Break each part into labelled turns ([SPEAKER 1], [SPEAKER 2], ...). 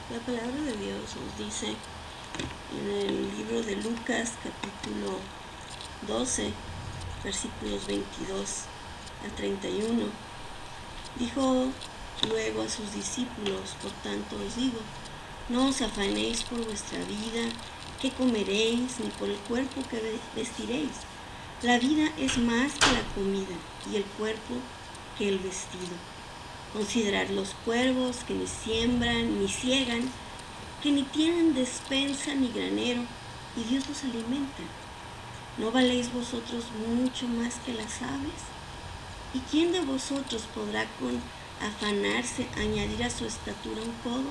[SPEAKER 1] La palabra de Dios nos dice en el libro de Lucas, capítulo 12, versículos 22 al 31. Dijo luego a sus discípulos: por tanto os digo, no os afanéis por vuestra vida, qué comeréis, ni por el cuerpo que vestiréis. La vida es más que la comida, y el cuerpo que el vestido. Considerad los cuervos, que ni siembran ni ciegan, que ni tienen despensa ni granero, y Dios los alimenta. ¿No valéis vosotros mucho más que las aves? ¿Y quién de vosotros podrá con afanarse añadir a su estatura un codo?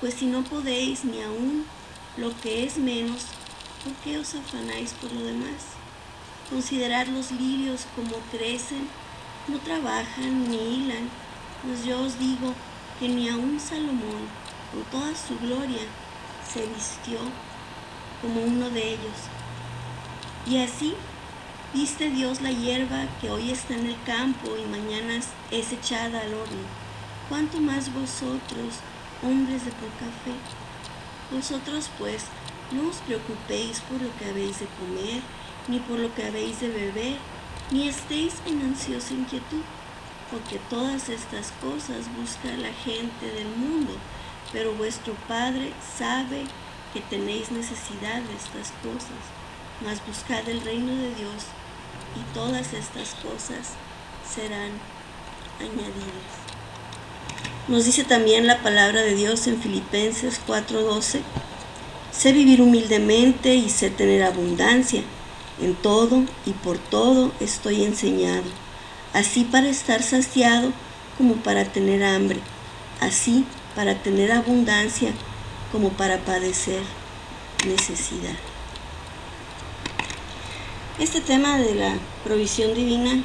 [SPEAKER 1] Pues si no podéis ni aun lo que es menos, ¿por qué os afanáis por lo demás? Considerad los lirios como crecen, no trabajan ni hilan, pues yo os digo que ni aun Salomón, con toda su gloria, se vistió como uno de ellos. Y así viste Dios la hierba que hoy está en el campo y mañana es echada al horno. ¿Cuánto más vosotros, hombres de poca fe? Vosotros pues no os preocupéis por lo que habéis de comer, ni por lo que habéis de beber, ni estéis en ansiosa inquietud, porque todas estas cosas busca la gente del mundo, pero vuestro Padre sabe que tenéis necesidad de estas cosas. Mas buscad el reino de Dios, y todas estas cosas serán añadidas. Nos dice también la palabra de Dios en Filipenses 4:12: sé vivir humildemente y sé tener abundancia. En todo y por todo estoy enseñado, así para estar saciado como para tener hambre, así para tener abundancia como para padecer necesidad. Este tema de la provisión divina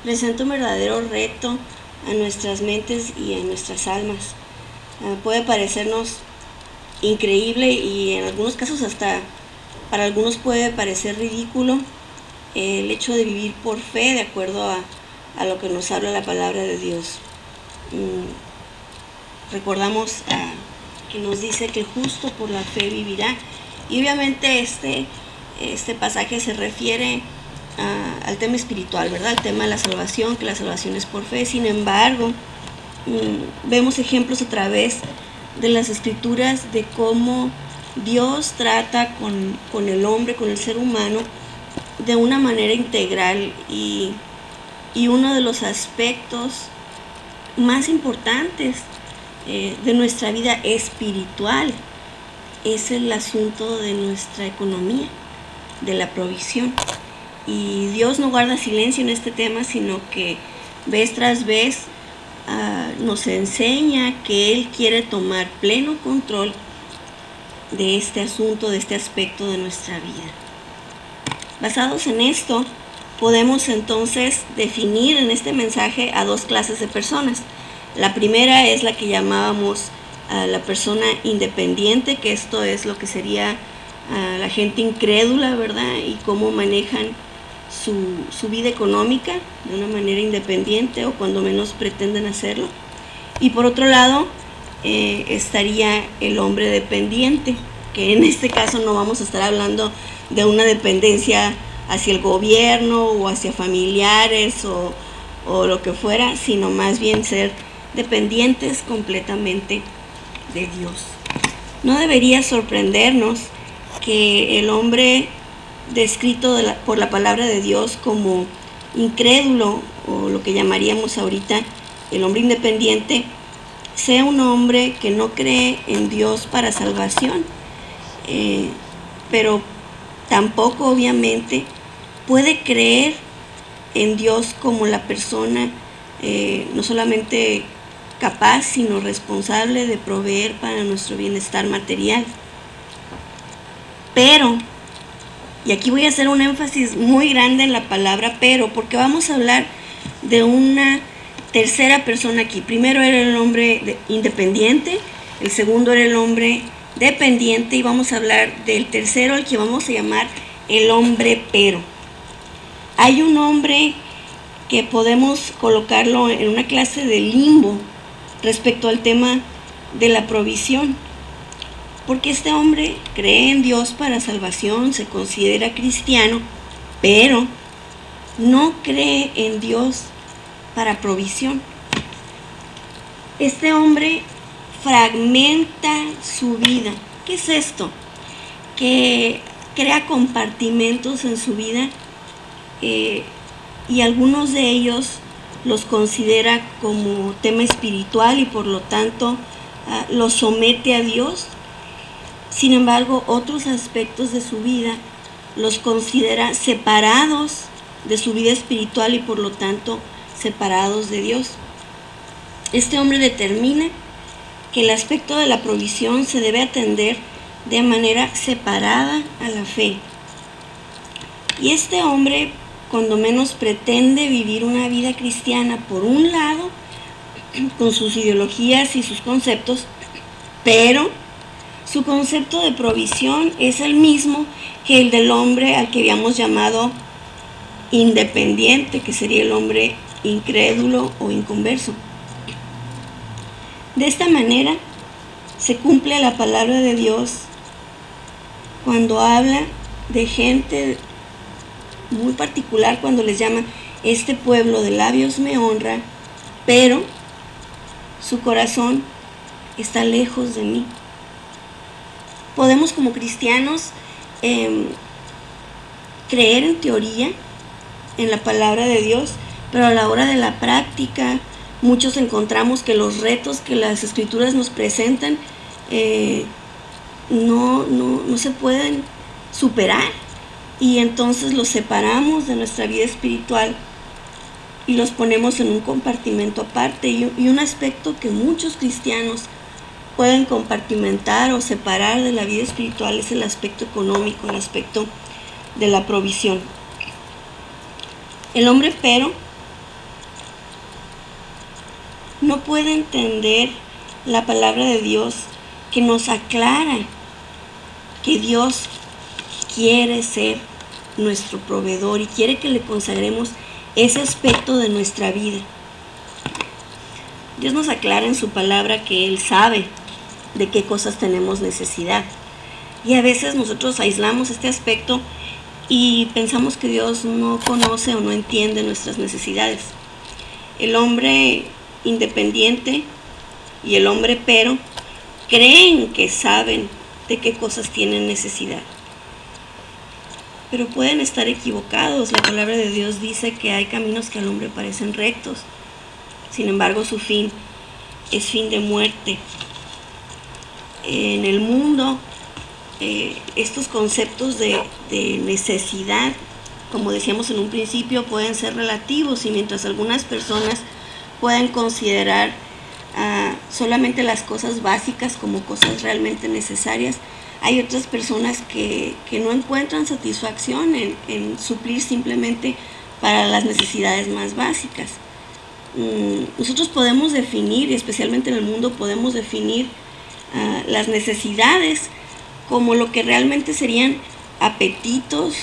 [SPEAKER 1] presenta un verdadero reto a nuestras mentes y a nuestras almas. Puede parecernos increíble y en algunos casos hasta para algunos puede parecer ridículo el hecho de vivir por fe de acuerdo a lo que nos habla la palabra de Dios. Recordamos que nos dice que el justo por la fe vivirá, y obviamente este pasaje se refiere al tema espiritual, ¿verdad? Al tema de la salvación, que la salvación es por fe. Sin embargo, vemos ejemplos a través de las escrituras de cómo Dios trata con el hombre, con el ser humano, de una manera integral, y uno de los aspectos más importantes de nuestra vida espiritual es el asunto de nuestra economía, de la provisión. Y Dios no guarda silencio en este tema, sino que vez tras vez nos enseña que Él quiere tomar pleno control de este asunto, de este aspecto de nuestra vida. Basados en esto, podemos entonces definir en este mensaje a dos clases de personas. La primera es la que llamábamos la persona independiente, que esto es lo que sería la gente incrédula, ¿verdad? Y cómo manejan su vida económica de una manera independiente, o cuando menos pretenden hacerlo. Y por otro lado estaría el hombre dependiente, que en este caso no vamos a estar hablando de una dependencia hacia el gobierno o hacia familiares o lo que fuera, sino más bien ser dependientes completamente de Dios. No debería sorprendernos que el hombre descrito por la palabra de Dios como incrédulo, o lo que llamaríamos ahorita el hombre independiente, sea un hombre que no cree en Dios para salvación, pero tampoco obviamente puede creer en Dios como la persona no solamente capaz, sino responsable de proveer para nuestro bienestar material. Pero, y aquí voy a hacer un énfasis muy grande en la palabra pero, porque vamos a hablar de una tercera persona aquí. Primero era el hombre independiente, el segundo era el hombre dependiente, y vamos a hablar del tercero, al que vamos a llamar el hombre pero. Hay un hombre que podemos colocarlo en una clase de limbo, respecto al tema de la provisión, porque este hombre cree en Dios para salvación, se considera cristiano, pero no cree en Dios para provisión. Este hombre fragmenta su vida. ¿Qué es esto? Que crea compartimentos en su vida y algunos de ellos los considera como tema espiritual y por lo tanto los somete a Dios. Sin embargo, otros aspectos de su vida los considera separados de su vida espiritual y por lo tanto separados de Dios. Este hombre determina que el aspecto de la provisión se debe atender de manera separada a la fe. Y este hombre, cuando menos, pretende vivir una vida cristiana, por un lado, con sus ideologías y sus conceptos, pero su concepto de provisión es el mismo que el del hombre al que habíamos llamado independiente, que sería el hombre incrédulo o inconverso. De esta manera se cumple la palabra de Dios cuando habla de gente muy particular, cuando les llama: este pueblo de labios me honra, pero su corazón está lejos de mí. Podemos, como cristianos, creer en teoría en la palabra de Dios, pero a la hora de la práctica muchos encontramos que los retos que las escrituras nos presentan no se pueden superar, y entonces los separamos de nuestra vida espiritual y los ponemos en un compartimento aparte. Y un aspecto que muchos cristianos pueden compartimentar o separar de la vida espiritual es el aspecto económico, el aspecto de la provisión. El hombre, pero, no puede entender la palabra de Dios, que nos aclara que Dios quiere ser nuestro proveedor y quiere que le consagremos ese aspecto de nuestra vida. Dios nos aclara en su palabra que Él sabe de qué cosas tenemos necesidad, y a veces nosotros aislamos este aspecto y pensamos que Dios no conoce o no entiende nuestras necesidades. El hombre independiente y el hombre pero creen que saben de qué cosas tienen necesidad, pero pueden estar equivocados. La palabra de Dios dice que hay caminos que al hombre parecen rectos, sin embargo su fin es fin de muerte. En el mundo estos conceptos de necesidad, como decíamos en un principio, pueden ser relativos, y mientras algunas personas pueden considerar solamente las cosas básicas como cosas realmente necesarias, hay otras personas que no encuentran satisfacción en suplir simplemente para las necesidades más básicas. Nosotros podemos definir, y especialmente en el mundo podemos definir las necesidades como lo que realmente serían apetitos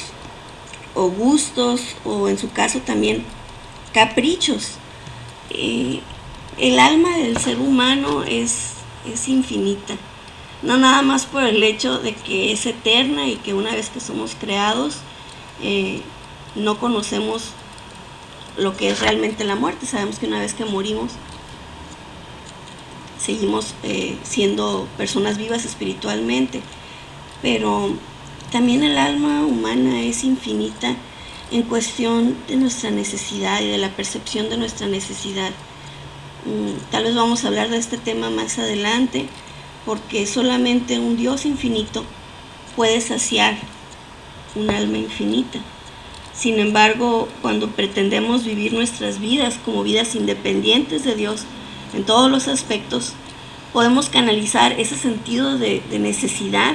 [SPEAKER 1] o gustos, o en su caso también caprichos. El alma del ser humano es infinita, no nada más por el hecho de que es eterna y que una vez que somos creados no conocemos lo que es realmente la muerte. Sabemos que una vez que morimos seguimos siendo personas vivas espiritualmente, pero también el alma humana es infinita en cuestión de nuestra necesidad y de la percepción de nuestra necesidad. Tal vez vamos a hablar de este tema más adelante, porque solamente un Dios infinito puede saciar un alma infinita. Sin embargo, cuando pretendemos vivir nuestras vidas como vidas independientes de Dios en todos los aspectos, podemos canalizar ese sentido de necesidad,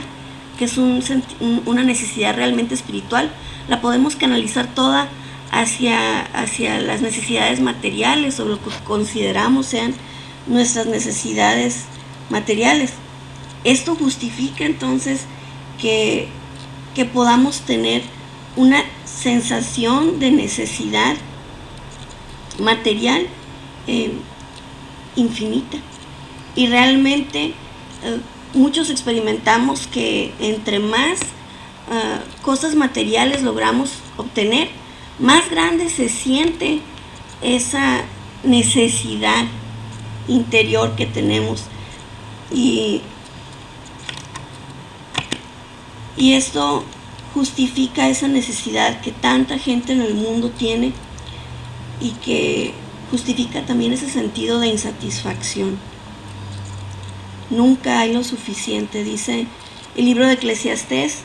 [SPEAKER 1] que es una necesidad realmente espiritual, la podemos canalizar toda hacia las necesidades materiales, o lo que consideramos sean nuestras necesidades materiales. Esto justifica entonces que podamos tener una sensación de necesidad material infinita. Y realmente muchos experimentamos que entre más cosas materiales logramos obtener, más grande se siente esa necesidad interior que tenemos. Y esto justifica esa necesidad que tanta gente en el mundo tiene y que justifica también ese sentido de insatisfacción. Nunca hay lo suficiente. Dice el libro de Eclesiastés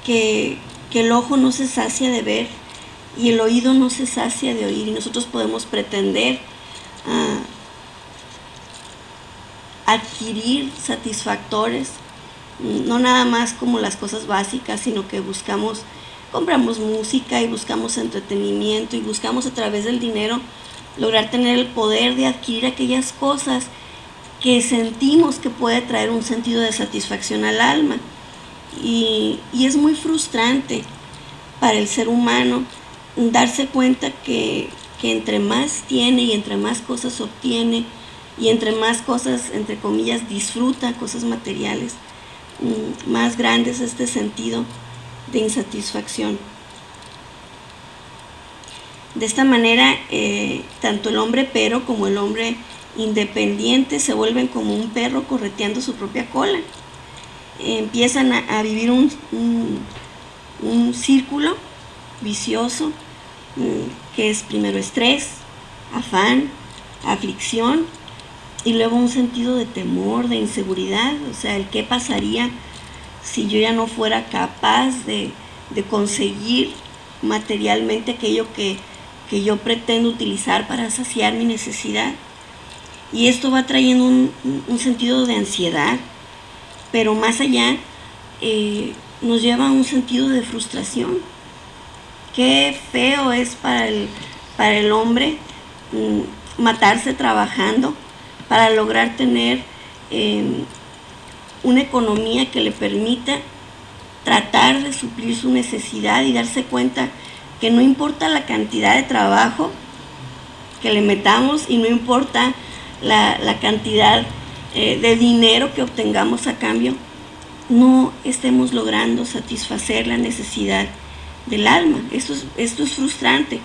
[SPEAKER 1] que el ojo no se sacia de ver y el oído no se sacia de oír, y nosotros podemos pretender adquirir satisfactores, no nada más como las cosas básicas, sino que compramos música y buscamos entretenimiento y buscamos a través del dinero lograr tener el poder de adquirir aquellas cosas que sentimos que puede traer un sentido de satisfacción al alma. Y es muy frustrante para el ser humano darse cuenta que entre más tiene y entre más cosas obtiene y entre más cosas, entre comillas, disfruta, cosas materiales, más grande es este sentido de insatisfacción. De esta manera, tanto el hombre pero como el hombre independiente se vuelven como un perro correteando su propia cola. Empiezan a vivir un círculo vicioso, que es primero estrés, afán, aflicción, y luego un sentido de temor, de inseguridad. O sea, el qué pasaría si yo ya no fuera capaz de conseguir materialmente aquello que yo pretendo utilizar para saciar mi necesidad. Y esto va trayendo un sentido de ansiedad, pero más allá nos lleva a un sentido de frustración. Qué feo es para el hombre matarse trabajando para lograr tener una economía que le permita tratar de suplir su necesidad y darse cuenta que no importa la cantidad de trabajo que le metamos y no importa la cantidad de dinero que obtengamos a cambio, no estemos logrando satisfacer la necesidad del alma. Esto es frustrante,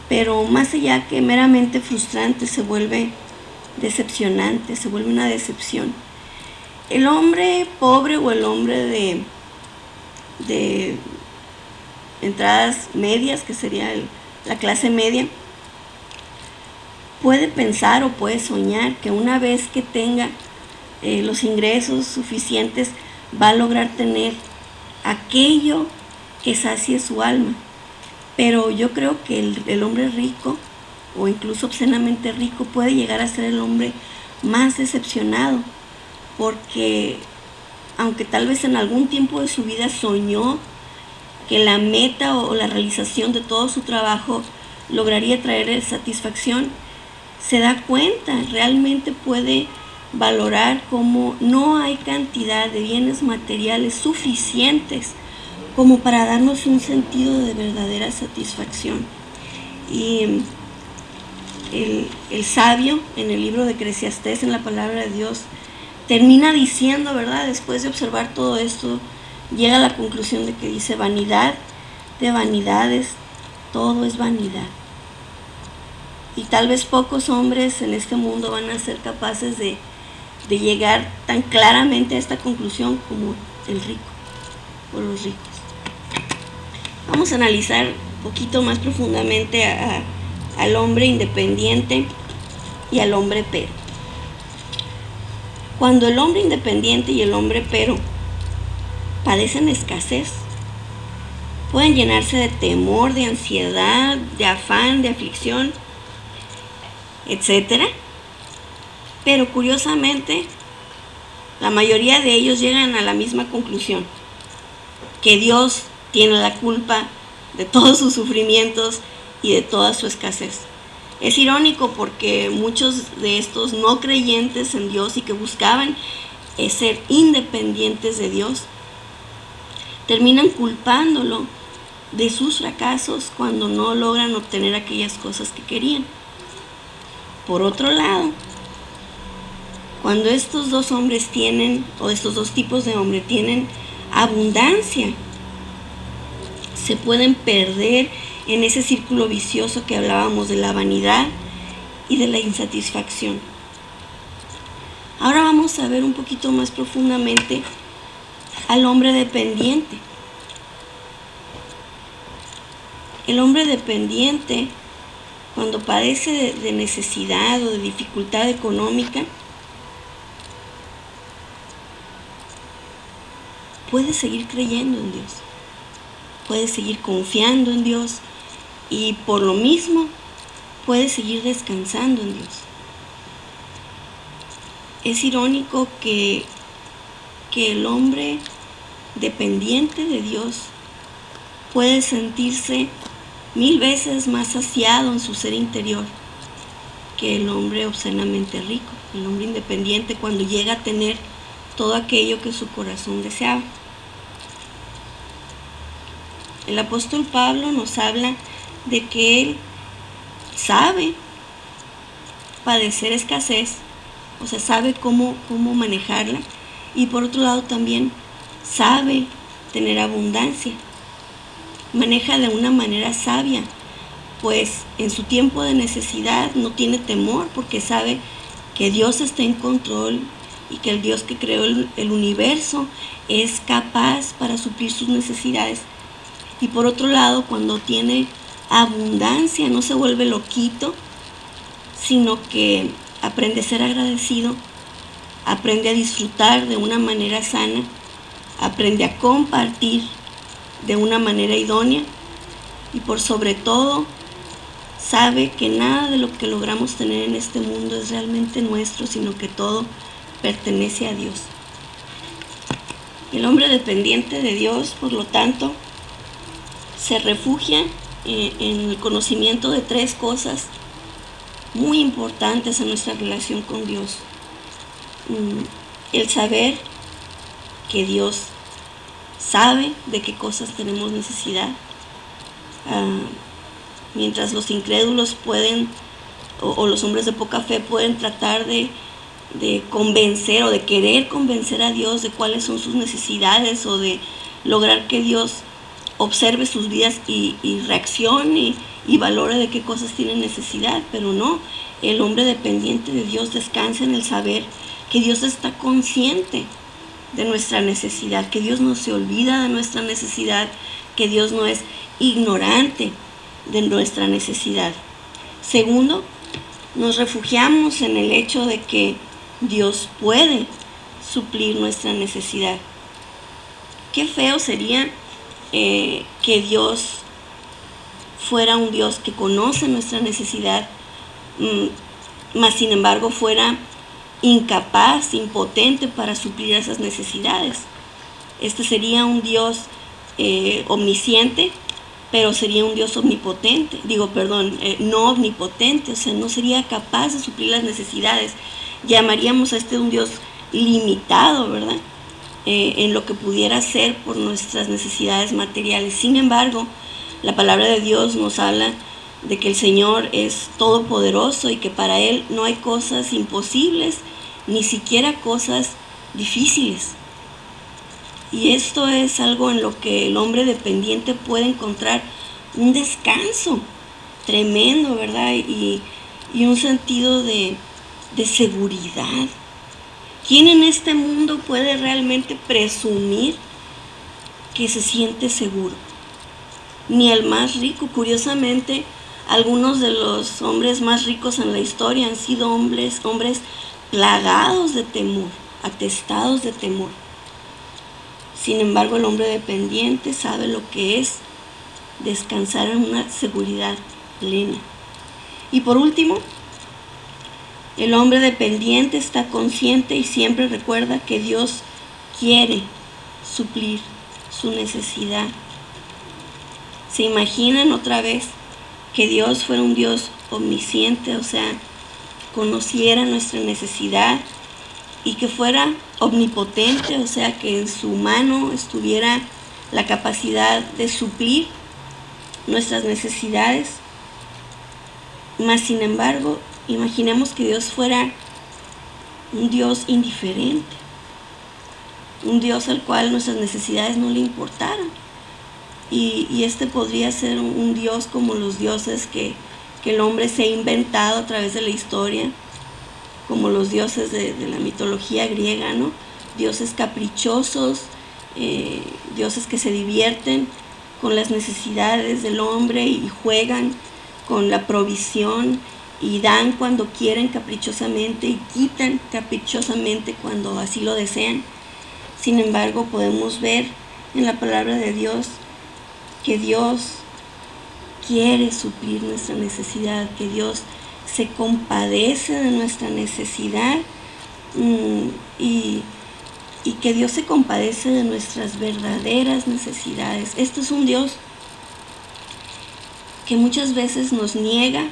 [SPEAKER 1] pero más allá que meramente frustrante, se vuelve decepcionante, se vuelve una decepción. El hombre pobre o el hombre de entradas medias, que sería la clase media, puede pensar o puede soñar que una vez que tenga los ingresos suficientes va a lograr tener aquello que sacie su alma. Pero yo creo que el hombre rico, o incluso obscenamente rico, puede llegar a ser el hombre más decepcionado, porque aunque tal vez en algún tiempo de su vida soñó que la meta o la realización de todo su trabajo lograría traerle satisfacción, se da cuenta, realmente puede valorar cómo no hay cantidad de bienes materiales suficientes como para darnos un sentido de verdadera satisfacción. Y el sabio en el libro de Eclesiastés, en la palabra de Dios, termina diciendo, ¿verdad? Después de observar todo esto, llega a la conclusión de que dice: vanidad de vanidades, todo es vanidad. Y tal vez pocos hombres en este mundo van a ser capaces de llegar tan claramente a esta conclusión como el rico o los ricos. Vamos a analizar un poquito más profundamente al hombre independiente y al hombre pero. Cuando el hombre independiente y el hombre pero padecen escasez, pueden llenarse de temor, de ansiedad, de afán, de aflicción, etc. Pero curiosamente, la mayoría de ellos llegan a la misma conclusión: que Dios tiene la culpa de todos sus sufrimientos y de toda su escasez. Es irónico porque muchos de estos no creyentes en Dios y que buscaban ser independientes de Dios, terminan culpándolo de sus fracasos cuando no logran obtener aquellas cosas que querían. Por otro lado, Cuando estos dos hombres tienen, o estos dos tipos de hombre tienen abundancia, se pueden perder en ese círculo vicioso que hablábamos de la vanidad y de la insatisfacción. Ahora vamos a ver un poquito más profundamente al hombre dependiente. El hombre dependiente, cuando padece de necesidad o de dificultad económica, puede seguir creyendo en Dios, puede seguir confiando en Dios y por lo mismo puede seguir descansando en Dios. Es irónico que el hombre dependiente de Dios puede sentirse 1000 veces más saciado en su ser interior que el hombre obscenamente rico, el hombre independiente, cuando llega a tener todo aquello que su corazón deseaba. El apóstol Pablo nos habla de que él sabe padecer escasez, o sea, sabe cómo manejarla, y por otro lado también sabe tener abundancia. Maneja de una manera sabia, pues en su tiempo de necesidad no tiene temor porque sabe que Dios está en control y que el Dios que creó el universo es capaz para suplir sus necesidades. Y por otro lado, cuando tiene abundancia, no se vuelve loquito, sino que aprende a ser agradecido, aprende a disfrutar de una manera sana, aprende a compartir de una manera idónea y por sobre todo sabe que nada de lo que logramos tener en este mundo es realmente nuestro, sino que todo pertenece a Dios. El hombre dependiente de Dios, por lo tanto, se refugia en el conocimiento de 3 cosas muy importantes en nuestra relación con Dios. El saber que Dios sabe de qué cosas tenemos necesidad. Mientras los incrédulos pueden, o los hombres de poca fe pueden tratar de convencer o de querer convencer a Dios de cuáles son sus necesidades o de lograr que Dios observe sus vidas y reaccione y valore de qué cosas tienen necesidad, pero no, el hombre dependiente de Dios descansa en el saber que Dios está consciente de nuestra necesidad, que Dios no se olvida de nuestra necesidad, que Dios no es ignorante de nuestra necesidad. Segundo, nos refugiamos en el hecho de que Dios puede suplir nuestra necesidad. Qué feo sería que Dios fuera un Dios que conoce nuestra necesidad, mas sin embargo fuera incapaz, impotente para suplir esas necesidades. Este sería un Dios omnisciente, pero sería un Dios omnipotente, no omnipotente, o sea, no sería capaz de suplir las necesidades. Llamaríamos a un Dios limitado, ¿verdad? En lo que pudiera hacer por nuestras necesidades materiales. Sin embargo, la palabra de Dios nos habla de que el Señor es todopoderoso y que para Él no hay cosas imposibles, ni siquiera cosas difíciles. Y esto es algo en lo que el hombre dependiente puede encontrar un descanso tremendo, ¿verdad? Y un sentido de seguridad. ¿Quién en este mundo puede realmente presumir que se siente seguro? Ni el más rico. Curiosamente, algunos de los hombres más ricos en la historia han sido hombres plagados de temor, atestados de temor. Sin embargo, el hombre dependiente sabe lo que es descansar en una seguridad plena. Y por último, el hombre dependiente está consciente y siempre recuerda que Dios quiere suplir su necesidad. ¿Se imaginan otra vez que Dios fuera un Dios omnisciente, o sea, conociera nuestra necesidad y que fuera omnipotente, o sea, que en su mano estuviera la capacidad de suplir nuestras necesidades? Mas sin embargo, imaginemos que Dios fuera un Dios indiferente, un Dios al cual nuestras necesidades no le importaran. Y este podría ser un Dios como los dioses que el hombre se ha inventado a través de la historia, como los dioses de la mitología griega, ¿no? Dioses caprichosos, dioses que se divierten con las necesidades del hombre y juegan con la provisión y dan cuando quieren caprichosamente y quitan caprichosamente cuando así lo desean. Sin embargo, podemos ver en la palabra de Dios que Dios quiere suplir nuestra necesidad, que Dios se compadece de nuestra necesidad y que Dios se compadece de nuestras verdaderas necesidades. Este es un Dios que muchas veces nos niega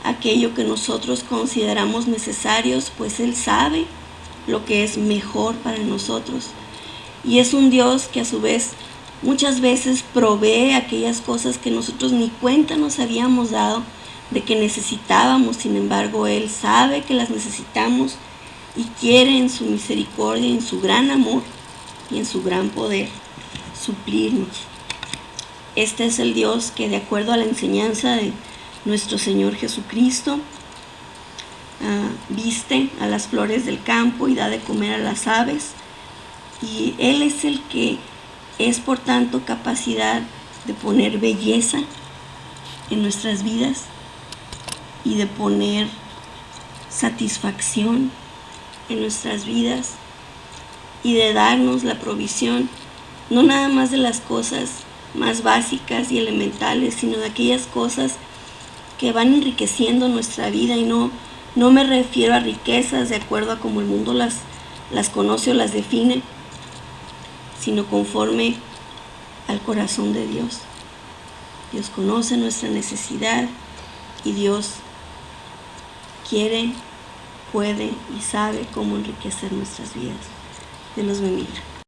[SPEAKER 1] aquello que nosotros consideramos necesarios, pues Él sabe lo que es mejor para nosotros. Y es un Dios que a su vez muchas veces provee aquellas cosas que nosotros ni cuenta nos habíamos dado de que necesitábamos. Sin embargo, Él sabe que las necesitamos y quiere en su misericordia, en su gran amor y en su gran poder suplirnos. Este es el Dios que, de acuerdo a la enseñanza de nuestro Señor Jesucristo, viste a las flores del campo y da de comer a las aves. Y Él es el que es, por tanto, capacidad de poner belleza en nuestras vidas y de poner satisfacción en nuestras vidas y de darnos la provisión, no nada más de las cosas más básicas y elementales, sino de aquellas cosas que van enriqueciendo nuestra vida. Y no me refiero a riquezas de acuerdo a cómo el mundo las conoce o las define, sino conforme al corazón de Dios. Dios conoce nuestra necesidad y Dios quiere, puede y sabe cómo enriquecer nuestras vidas. Dios los bendiga.